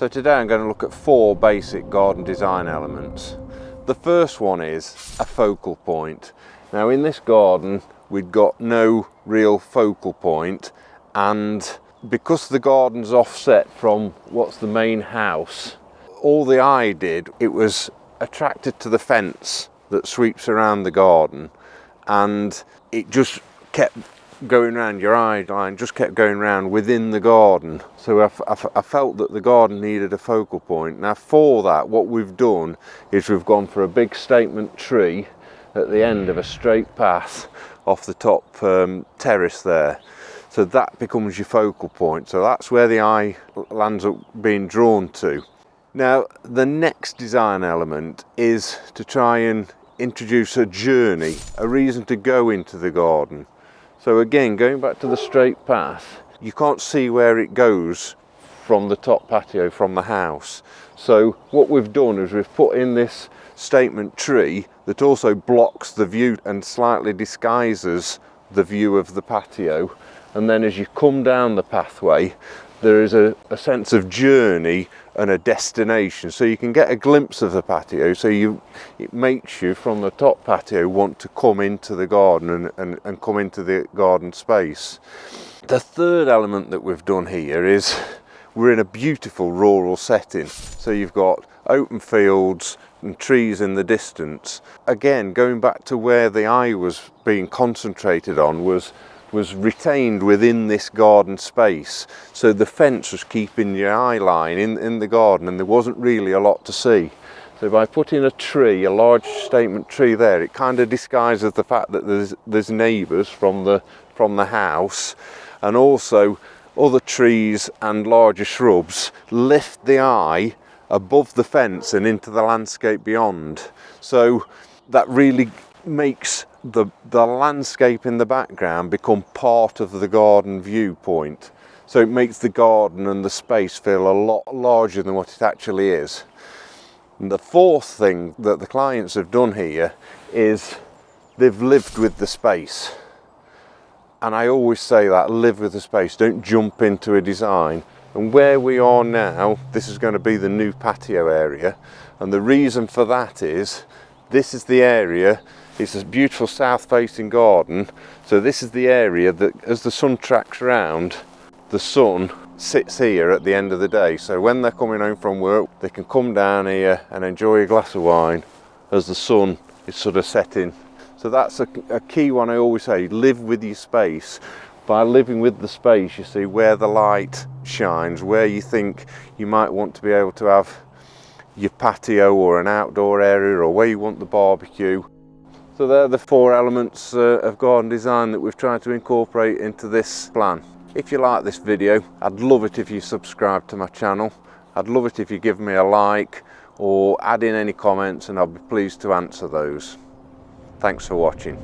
So today I'm going to look at 4 basic garden design elements. The first one is a focal point. Now in this garden we've got no real focal point, and because the garden's offset from what's the main house, all the eye did, it was attracted to the fence that sweeps around the garden, and it just kept going round, your eye line just kept going round within the garden. So I felt that the garden needed a focal point. Now for that, what we've done is we've gone for a big statement tree at the end of a straight path off the top terrace there. So that becomes your focal point. So that's where the eye lands up being drawn to. Now the next design element is to try and introduce a journey, a reason to go into the garden. So again, going back to the straight path, you can't see where it goes from the top patio, from the house. So what we've done is we've put in this statement tree that also blocks the view and slightly disguises the view of the patio. And then as you come down the pathway, there is a sense of journey and a destination, so you can get a glimpse of the patio. So it makes you from the top patio want to come into the garden and come into the garden space. The third element that we've done here is we're in a beautiful rural setting. So you've got open fields and trees in the distance. Again, going back to where the eye was being concentrated on was retained within this garden space. So the fence was keeping your eye line in the garden, and there wasn't really a lot to see. So by putting a tree, a large statement tree there, it kind of disguises the fact that there's neighbours from the house, and also other trees and larger shrubs lift the eye above the fence and into the landscape beyond. So that really makes the landscape in the background become part of the garden viewpoint. So it makes the garden and the space feel a lot larger than what it actually is. And the fourth thing that the clients have done here is they've lived with the space. And I always say that, live with the space, don't jump into a design. And where we are now, this is going to be the new patio area. And the reason for that is, this is the area. It's a beautiful south-facing garden, so this is the area that as the sun tracks around, the sun sits here at the end of the day. So when they're coming home from work, they can come down here and enjoy a glass of wine as the sun is sort of setting. So that's a key one. I always say, live with your space. By living with the space, you see where the light shines, where you think you might want to be able to have your patio or an outdoor area, or where you want the barbecue. So they're the 4 elements of garden design that we've tried to incorporate into this plan. If you like this video, I'd love it if you subscribe to my channel. I'd love it if you give me a like or add in any comments, and I'll be pleased to answer those. Thanks for watching.